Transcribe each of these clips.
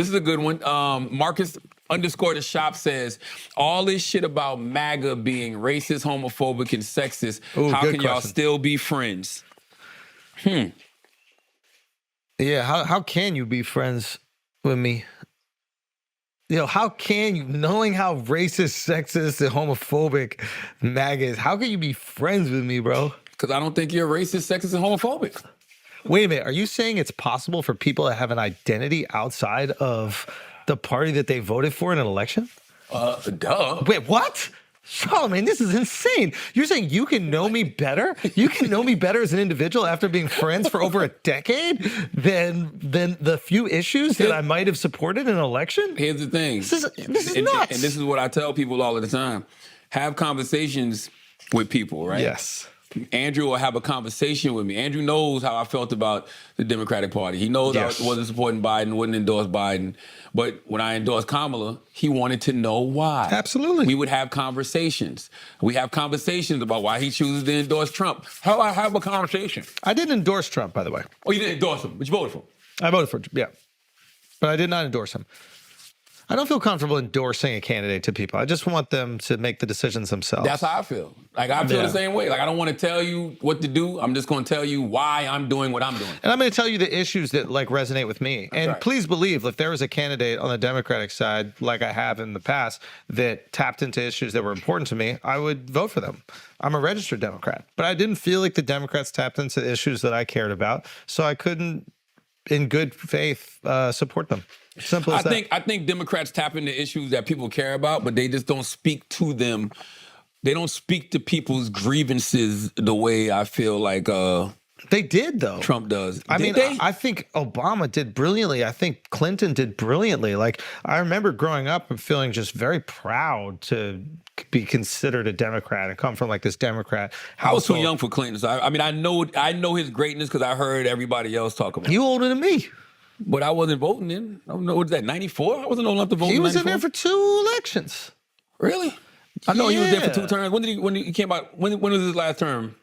This is a good one. Marcus _ the shop says, all this shit about MAGA being racist, homophobic, and sexist, how can y'all still be friends? Yeah, how can you be friends with me? How can you, knowing how racist, sexist, and homophobic MAGA is, how can you be friends with me, bro? Because I don't think you're racist, sexist, and homophobic. Wait a minute. Are you saying it's possible for people to have an identity outside of the party that they voted for in an election? Duh. Wait, what? Charlamagne, this is insane. You're saying you can know me better? You can know me better as an individual after being friends for over a decade than the few issues that I might have supported in an election? Here's the thing. This is nuts. And this is what I tell people all the time. Have conversations with people, right? Yes. Andrew will have a conversation with me. Andrew knows how I felt about the Democratic Party. He knows I wasn't supporting Biden, wouldn't endorse Biden. But when I endorsed Kamala, he wanted to know why. Absolutely. We would have conversations. We have conversations about why he chooses to endorse Trump. How I have a conversation. I didn't endorse Trump, by the way. Oh, you didn't endorse him, but you voted for him. I voted for him, yeah. But I did not endorse him. I don't feel comfortable endorsing a candidate to people. I just want them to make the decisions themselves. That's how I feel. Like, I feel the same way. Like, I don't want to tell you what to do. I'm just going to tell you why I'm doing what I'm doing. And I'm going to tell you the issues that, resonate with me. And please believe, if there was a candidate on the Democratic side, like I have in the past, that tapped into issues that were important to me, I would vote for them. I'm a registered Democrat. But I didn't feel like the Democrats tapped into issues that I cared about, so I couldn't, in good faith, support them. Simple as that. I think Democrats tap into issues that people care about, but they just don't speak to them. They don't speak to people's grievances the way I feel like they did, though. Trump does. I think Obama did brilliantly. I think Clinton did brilliantly. Like, I remember growing up and feeling just very proud to be considered a Democrat and come from this Democrat household. I was too young for Clinton. So I know his greatness because I heard everybody else talk about it. You older than me. But I wasn't voting in. I don't know, what is that, 94? I wasn't old enough to vote in 94. He was in there for 2 elections. Really? I know he was there for 2 terms. When he came out, when was his last term?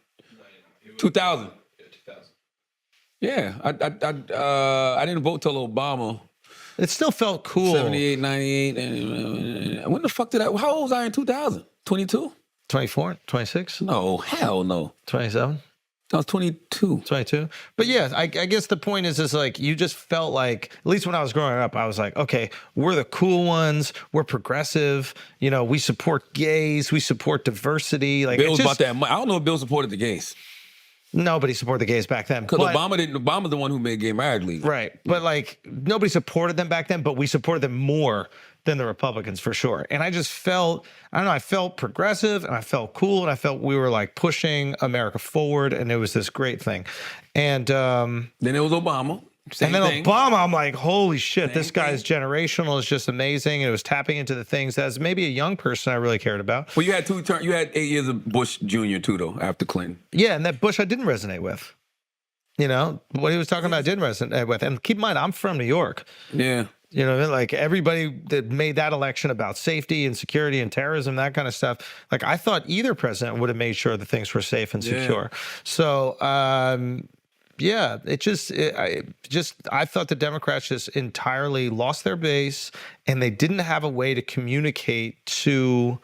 2000. Yeah, I didn't vote till Obama. It still felt cool. 78, 98. And when the fuck did how old was I in 2000? 22? 24, 26? No, hell no. 27? I was 22. 22. But yeah, I guess the point is you just felt like, at least when I was growing up, I was like, okay, we're the cool ones. We're progressive. We support gays. We support diversity. Bill's about that. I don't know if Bill supported the gays. Nobody supported the gays back then. Because Obama didn't. Obama's the one who made gay marriage legal. Right. But nobody supported them back then, but we supported them more than the Republicans for sure. And I just felt, I felt progressive and I felt cool and I felt we were pushing America forward and it was this great thing. And then it was Obama. Obama, I'm like, holy shit, this guy's generational. It's just amazing. And it was tapping into the things that as maybe a young person I really cared about. Well, you had 2 terms. You had 8 years of Bush Jr. too, though, after Clinton. Yeah, and that Bush I didn't resonate with. What he was talking about I didn't resonate with. And keep in mind, I'm from New York. Yeah. Everybody that made that election about safety and security and terrorism, that kind of stuff. I thought either president would have made sure that things were safe and secure. Yeah. So, I thought the Democrats just entirely lost their base and they didn't have a way to communicate to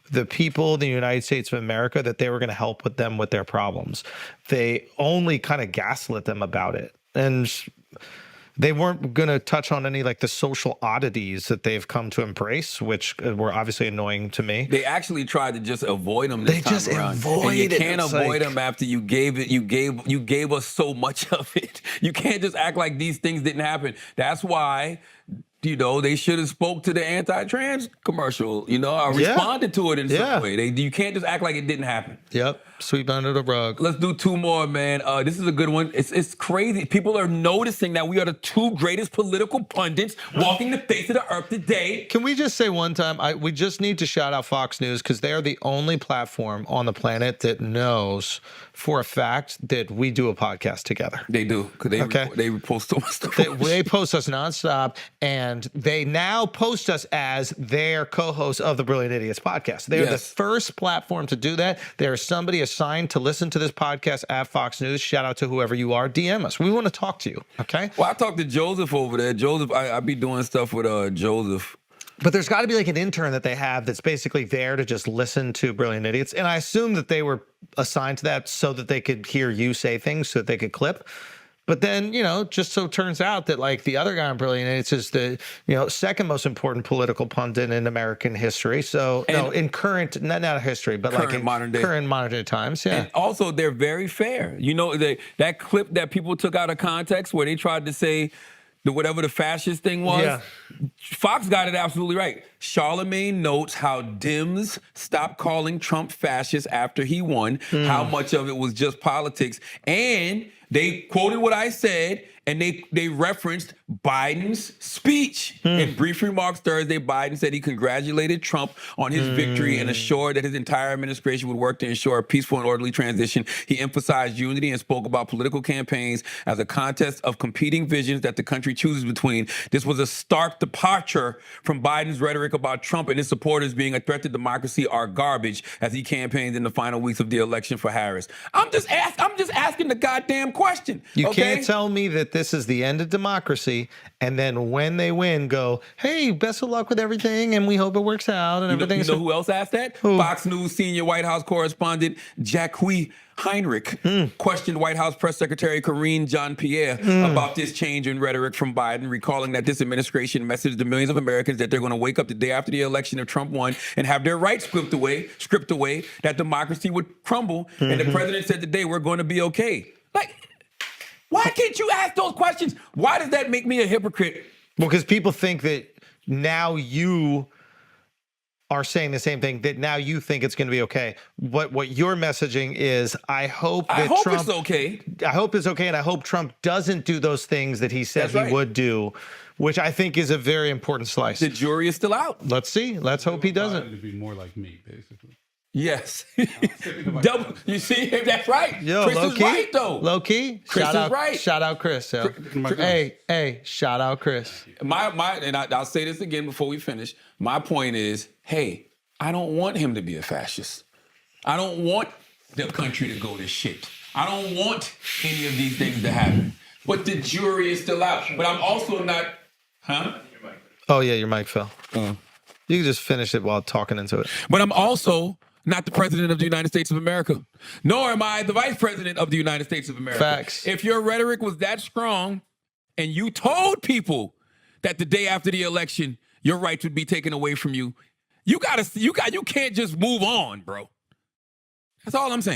the people in the United States of America that they were going to help with them with their problems. They only kind of gaslit them about it. And they weren't going to touch on any the social oddities that they've come to embrace, which were obviously annoying to me. They actually tried to just avoid them this time around. They just avoid it. You can't avoid them after you gave it. You gave us so much of it. You can't just act like these things didn't happen. That's why, they should have spoke to the anti-trans commercial. Or responded to it in some way. You can't just act like it didn't happen. Yep. Sweep under the rug. Let's do 2 more, man. This is a good one. It's crazy. People are noticing that we are the 2 greatest political pundits walking the face of the earth today. Can we just say one time, we just need to shout out Fox News because they are the only platform on the planet that knows for a fact that we do a podcast together. They do. Because they post so much stuff. They post us nonstop. And and they now post us as their co-hosts of the Brilliant Idiots podcast. They're the first platform to do that. There's somebody assigned to listen to this podcast at Fox News. Shout out to whoever you are. DM us. We want to talk to you, okay? Well, I talked to Joseph over there. Joseph, I be doing stuff with Joseph. But there's got to be like an intern that they have that's basically there to just listen to Brilliant Idiots. And I assume that they were assigned to that so that they could hear you say things, so that they could clip. But then, just so it turns out that like the other guy on Brilliant Idiots is the, second most important political pundit in American history. So in current, not history, but current, like in modern day times. Yeah. And also they're very fair. That clip that people took out of context where they tried to say whatever the fascist thing was, Fox got it absolutely right. Charlamagne notes how Dems stopped calling Trump fascist after he won, how much of it was just politics. And they quoted what I said, and they referenced Biden's speech. In brief remarks Thursday, Biden said he congratulated Trump on his victory and assured that his entire administration would work to ensure a peaceful and orderly transition. He emphasized unity and spoke about political campaigns as a contest of competing visions that the country chooses between. This was a stark departure from Biden's rhetoric about Trump and his supporters being a threat to democracy are garbage as he campaigned in the final weeks of the election for Harris. I'm just asking the goddamn question. You can't tell me that this is the end of democracy, and then when they win, go, hey, best of luck with everything, and we hope it works out, and everything. You know who else asked that? Who? Fox News senior White House correspondent Jacques Heinrich questioned White House Press Secretary Karine Jean-Pierre about this change in rhetoric from Biden, recalling that this administration messaged to millions of Americans that they're going to wake up the day after the election if Trump won and have their rights stripped away, that democracy would crumble, and the president said today we're going to be okay. Like, why can't you ask those questions? Why does that make me a hypocrite? Well, because people think that now you are saying the same thing, that now you think it's going to be okay. What your messaging is, I hope Trump, it's okay. I hope it's okay, and I hope Trump doesn't do those things that he said he would do, which I think is a very important slice. The jury is still out. Let's see. Let's hope he doesn't. To be more like me, basically. Yes. Double. You see, that's right. Yo, Chris low is key, right, though. Low key. Chris is right. Shout out Chris. Yo. Hey, shout out Chris. And I'll say this again before we finish. My point is, hey, I don't want him to be a fascist. I don't want the country to go to shit. I don't want any of these things to happen. But the jury is still out. But I'm also not, Oh, yeah, your mic fell. You can just finish it while talking into it. But I'm also not the president of the United States of America, nor am I the vice president of the United States of America. Facts. If your rhetoric was that strong and you told people that the day after the election, your rights would be taken away from you, you can't just move on, bro. That's all I'm saying.